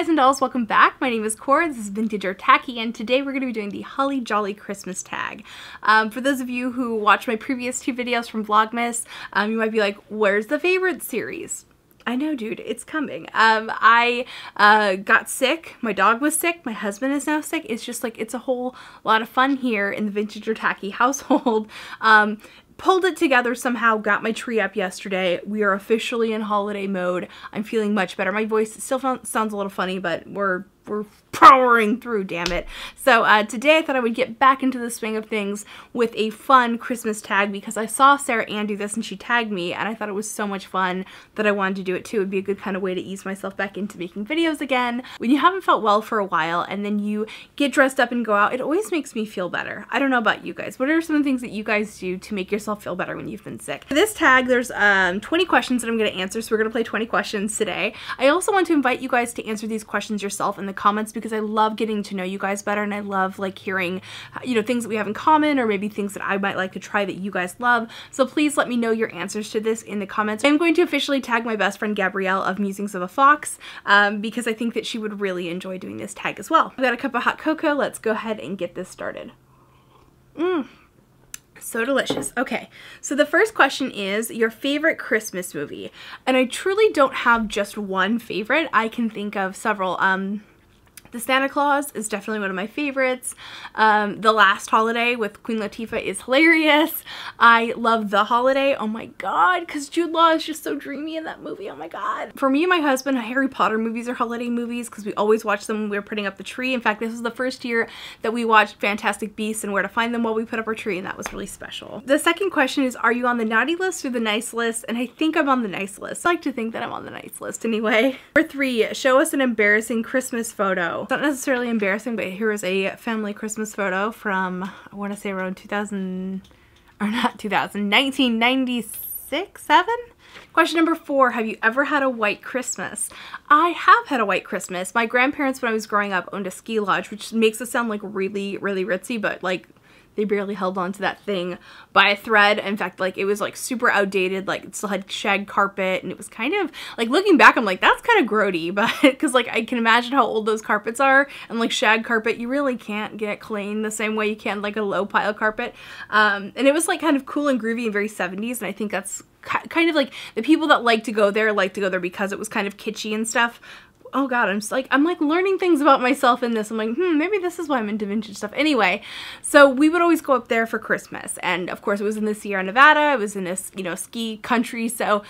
guys and dolls, welcome back. My name is Cora, this is Vintageortacky, and today we're going to be doing the Holly Jolly Christmas tag. For those of you who watched my previous two videos from Vlogmas, you might be like, where's the favorite series? I know, dude, it's coming. I got sick, my dog was sick, my husband is now sick. It's just like, it's a whole lot of fun here in the Vintageortacky household. Pulled it together somehow, got my tree up yesterday. We are officially in holiday mode. I'm feeling much better. My voice still sounds a little funny, but we're powering through, damn it. So today I thought I would get back into the swing of things with a fun Christmas tag because I saw Sarah Ann do this and she tagged me and I thought it was so much fun that I wanted to do it too. It would be a good kind of way to ease myself back into making videos again. When you haven't felt well for a while and then you get dressed up and go out, it always makes me feel better. I don't know about you guys. What are some of the things that you guys do to make yourself feel better when you've been sick? For this tag, there's 20 questions that I'm going to answer, so we're going to play 20 questions today. I also want to invite you guys to answer these questions yourself in the comments because I love getting to know you guys better and I love like hearing, you know, things that we have in common or maybe things that I might like to try that you guys love. So please let me know your answers to this in the comments. I'm going to officially tag my best friend Gabrielle of Musings of a Fox because I think that she would really enjoy doing this tag as well. I've got a cup of hot cocoa. Let's go ahead and get this started. So delicious. Okay, so the first question is your favorite Christmas movie. And I truly don't have just one favorite. I can think of several. The Santa Claus is definitely one of my favorites. The Last Holiday with Queen Latifah is hilarious. I love The Holiday. Oh my god, because Jude Law is just so dreamy in that movie. Oh my god. For me and my husband, Harry Potter movies are holiday movies because we always watch them when we were putting up the tree. In fact, this was the first year that we watched Fantastic Beasts and Where to Find Them while we put up our tree, and that was really special. The second question is, are you on the naughty list or the nice list? And I think I'm on the nice list. I like to think that I'm on the nice list anyway. Number 3, show us an embarrassing Christmas photo. It's not necessarily embarrassing, but here is a family Christmas photo from, I want to say around 1996, 7? Question number 4, have you ever had a white Christmas? I have had a white Christmas. My grandparents, when I was growing up, owned a ski lodge, which makes it sound like really, really ritzy, but like they barely held on to that thing by a thread. In fact, like it was like super outdated, like it still had shag carpet and it was kind of like, looking back, I'm like, that's kind of grody, but because like I can imagine how old those carpets are, and like shag carpet, you really can't get clean the same way you can like a low pile carpet. And it was like kind of cool and groovy and very 70s, and I think that's kind of like the people that like to go there because it was kind of kitschy and stuff. Oh god, I'm like learning things about myself in this. I'm like, maybe this is why I'm into vintage stuff. Anyway, so we would always go up there for Christmas. And of course it was in the Sierra Nevada. It was in this, you know, ski country. So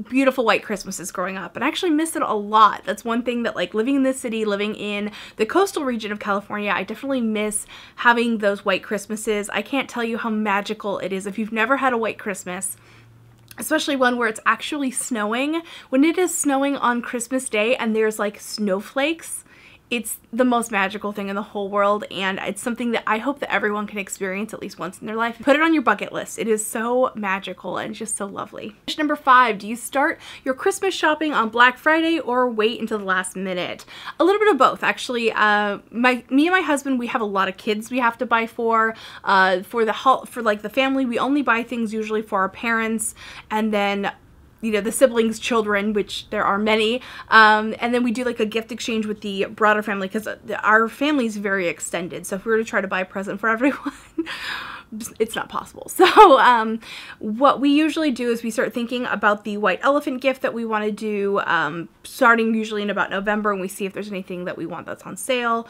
beautiful white Christmases growing up, and I actually miss it a lot. That's one thing that, like, living in this city, living in the coastal region of California, I definitely miss having those white Christmases. I can't tell you how magical it is. If you've never had a white Christmas, especially one where it's actually snowing, when it is snowing on Christmas Day and there's like snowflakes, it's the most magical thing in the whole world, and it's something that I hope that everyone can experience at least once in their life. Put it on your bucket list. It is so magical and just so lovely. Question number 5, do you start your Christmas shopping on Black Friday or wait until the last minute? A little bit of both, actually. Me and my husband, we have a lot of kids we have to buy for like the family. We only buy things usually for our parents, and then, you know, the siblings' children, which there are many, and then we do like a gift exchange with the broader family because our family is very extended. So if we were to try to buy a present for everyone, it's not possible. So what we usually do is we start thinking about the white elephant gift that we want to do, starting usually in about November, and we see if there's anything that we want that's on sale.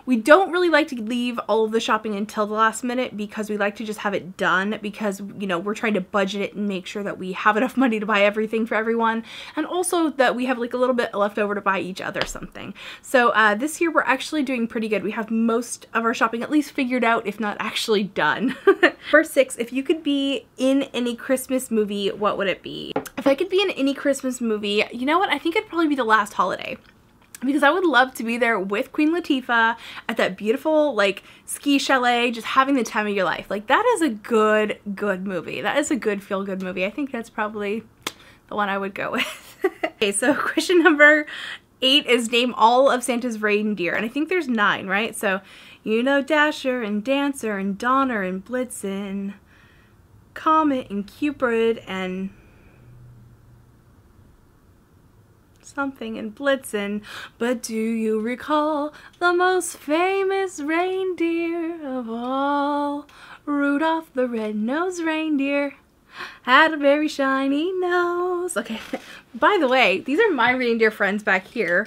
We don't really like to leave all of the shopping until the last minute because we like to just have it done because, you know, we're trying to budget it and make sure that we have enough money to buy everything for everyone, and also that we have like a little bit left over to buy each other something. So this year we're actually doing pretty good. We have most of our shopping at least figured out, if not actually done. Number 6, if you could be in any Christmas movie, what would it be? If I could be in any Christmas movie, you know what? I think it'd probably be The Last Holiday. Because I would love to be there with Queen Latifah at that beautiful, like, ski chalet, just having the time of your life. Like, that is a good movie. That is a good feel-good movie. I think that's probably the one I would go with. Okay, so question number 8 is name all of Santa's reindeer. And I think there's 9, right? So, you know, Dasher and Dancer and Donner and Blitzen, Comet and Cupid and something and Blitzen. But do you recall the most famous reindeer of all? Rudolph the red-nosed reindeer had a very shiny nose. Okay, by the way, these are my reindeer friends back here.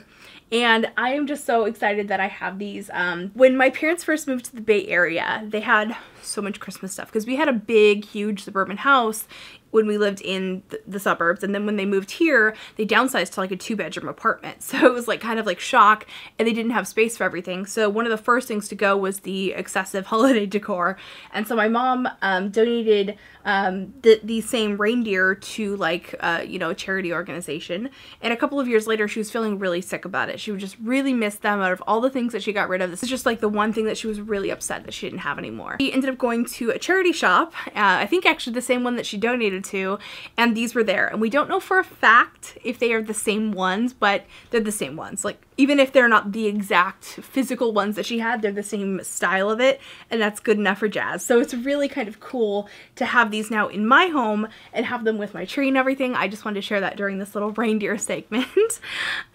And I am just so excited that I have these. When my parents first moved to the Bay Area, they had so much Christmas stuff because we had a big, huge suburban house when we lived in the suburbs, and then when they moved here, they downsized to like a 2-bedroom apartment. So it was like kind of like shock, and they didn't have space for everything. So one of the first things to go was the excessive holiday decor. And so my mom donated the same reindeer to like you know, a charity organization. And a couple of years later, she was feeling really sick about it. She would just really miss them. Out of all the things that she got rid of, this is just like the one thing that she was really upset that she didn't have anymore. She ended up going to a charity shop, I think actually the same one that she donated to, and these were there. And we don't know for a fact if they are the same ones, but they're the same ones. Like, even if they're not the exact physical ones that she had, they're the same style of it, and that's good enough for Jazz. So it's really kind of cool to have these now in my home and have them with my tree and everything. I just wanted to share that during this little reindeer segment.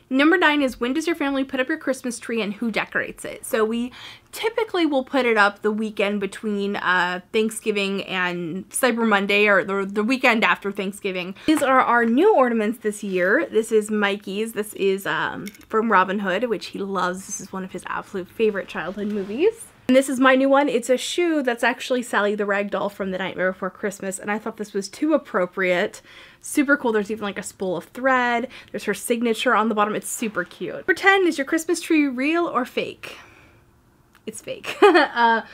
Number 9 is, when does your family put up your Christmas tree and who decorates it? So we typically will put it up the weekend between Thanksgiving and Cyber Monday, or the weekend after Thanksgiving. These are our new ornaments this year. This is Mikey's. This is from Robin Hood, which he loves. This is one of his absolute favorite childhood movies. And this is my new one. It's a shoe that's actually Sally the Ragdoll from The Nightmare Before Christmas, and I thought this was too appropriate. Super cool. There's even like a spool of thread. There's her signature on the bottom. It's super cute. Number 10, is your Christmas tree real or fake? It's fake. I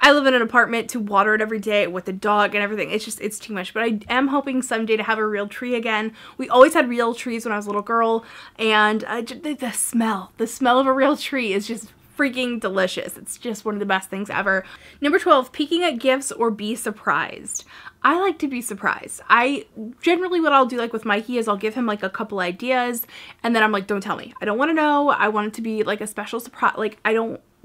live in an apartment to water it every day with the dog and everything. It's too much. But I am hoping someday to have a real tree again. We always had real trees when I was a little girl, and the smell of a real tree is just freaking delicious. It's just one of the best things ever. Number 12, peeking at gifts or be surprised. I like to be surprised. Generally what I'll do, like with Mikey, is I'll give him like a couple ideas, and then I'm like, don't tell me. I don't want to know. I want it to be like a special surprise.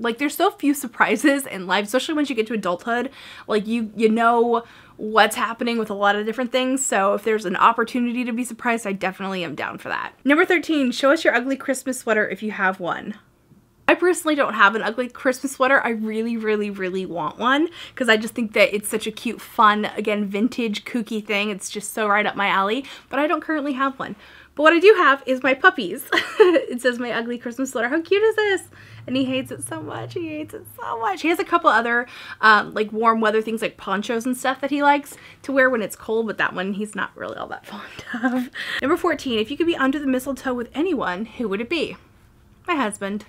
Like, there's so few surprises in life, especially once you get to adulthood. Like, you know what's happening with a lot of different things. So if there's an opportunity to be surprised, I definitely am down for that. Number 13, show us your ugly Christmas sweater if you have one. I personally don't have an ugly Christmas sweater. I really, really, really want one because I just think that it's such a cute, fun, again, vintage, kooky thing. It's just so right up my alley, but I don't currently have one. But what I do have is my puppies. It says my ugly Christmas sweater. How cute is this? And he hates it so much. He hates it so much. He has a couple other like warm weather things like ponchos and stuff that he likes to wear when it's cold, but that one he's not really all that fond of. Number 14, if you could be under the mistletoe with anyone, who would it be? My husband.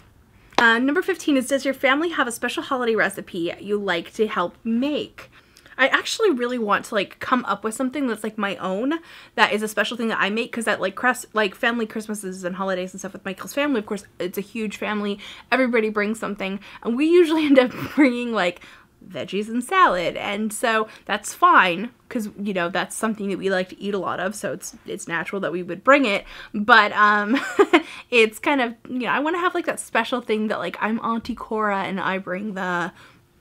Number 15 is, does your family have a special holiday recipe you like to help make? I actually really want to like come up with something that's like my own, that is a special thing that I make, because that like family Christmases and holidays and stuff with Michael's family, of course, it's a huge family. Everybody brings something, and we usually end up bringing like veggies and salad, and so that's fine because, you know, that's something that we like to eat a lot of, so it's natural that we would bring it. But it's kind of, you know, I want to have like that special thing that like I'm Auntie Cora and I bring the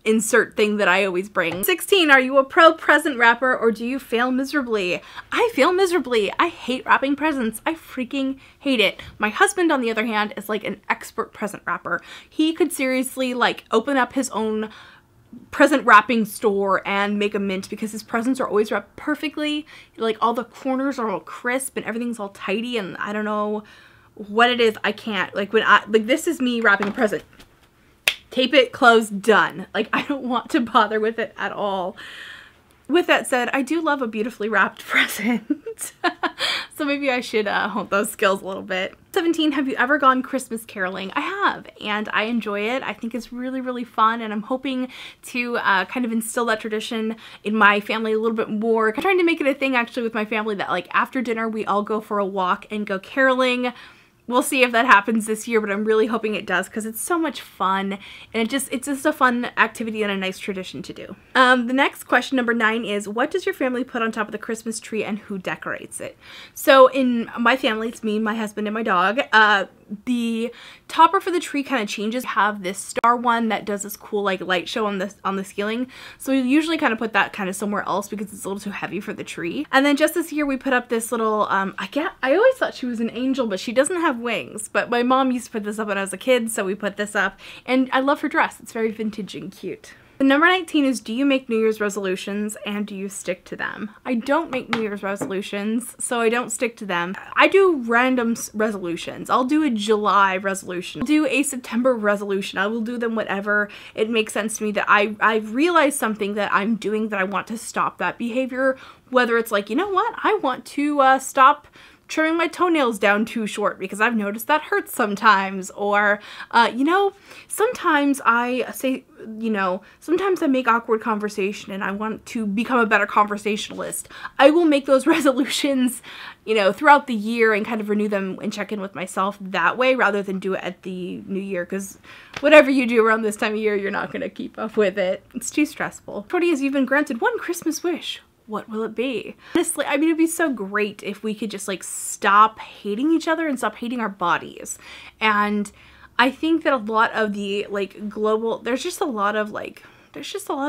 insert thing that I always bring. 16, are you a pro present wrapper or do you fail miserably? I fail miserably. I hate wrapping presents. I freaking hate it. My husband, on the other hand, is like an expert present wrapper. He could seriously like open up his own present wrapping store and make a mint, because his presents are always wrapped perfectly. Like, all the corners are all crisp and everything's all tidy, and I don't know what it is. I can't, like, this is me wrapping a present. Tape it, close, done. Like, I don't want to bother with it at all. With that said, I do love a beautifully wrapped present. So maybe I should hone those skills a little bit. 17, have you ever gone Christmas caroling? I have, and I enjoy it. I think it's really, really fun, and I'm hoping to kind of instill that tradition in my family a little bit more. I'm trying to make it a thing actually with my family that like after dinner we all go for a walk and go caroling. We'll see if that happens this year, but I'm really hoping it does because it's so much fun, and it's just a fun activity and a nice tradition to do. The next question, number 9, is what does your family put on top of the Christmas tree and who decorates it? So in my family, it's me, my husband, and my dog. The topper for the tree kind of changes. We have this star one that does this cool like light show on the ceiling. So we usually kind of put that kind of somewhere else because it's a little too heavy for the tree. And then just this year we put up this little, I always thought she was an angel, but she doesn't have wings. But my mom used to put this up when I was a kid, so we put this up. And I love her dress. It's very vintage and cute. The number 19 is, do you make New Year's resolutions and do you stick to them? I don't make New Year's resolutions, so I don't stick to them. I do random resolutions. I'll do a July resolution. I'll do a September resolution. I will do them whatever it makes sense to me that I've realized something that I'm doing that I want to stop that behavior. Whether it's like, you know what, I want to stop trimming my toenails down too short because I've noticed that hurts sometimes, or you know, sometimes I say, you know, sometimes I make awkward conversation and I want to become a better conversationalist. I will make those resolutions, you know, throughout the year and kind of renew them and check in with myself that way rather than do it at the new year, because whatever you do around this time of year, you're not going to keep up with it. It's too stressful. 20 is, you've been granted one Christmas wish. What will it be? Honestly, I mean, it'd be so great if we could just like stop hating each other and stop hating our bodies. And I think that a lot of the like global, there's just a lot of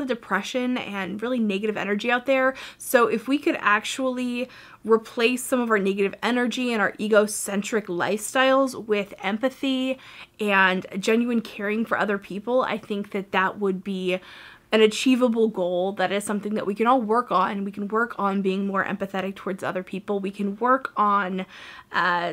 depression and really negative energy out there. So if we could actually replace some of our negative energy and our egocentric lifestyles with empathy and genuine caring for other people, I think that that would be an achievable goal. That is something that we can all work on. We can work on being more empathetic towards other people. We can work on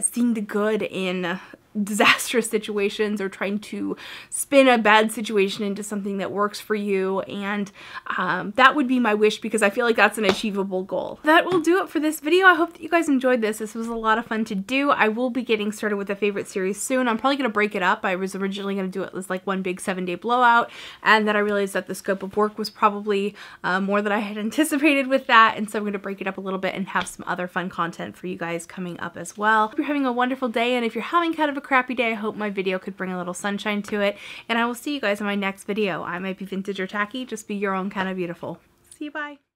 seeing the good in disastrous situations, or trying to spin a bad situation into something that works for you. And that would be my wish, because I feel like that's an achievable goal. That will do it for this video. I hope that you guys enjoyed this. This was a lot of fun to do. I will be getting started with a favorite series soon. I'm probably going to break it up. I was originally going to do it as like one big 7-day blowout, and then I realized that the scope of work was probably more than I had anticipated with that, and so I'm going to break it up a little bit and have some other fun content for you guys coming up as well. Hope you're having a wonderful day, and if you're having kind of a crappy day, I hope my video could bring a little sunshine to it, and I will see you guys in my next video. I might be Vintageortacky, just be your own kind of beautiful. See you, bye!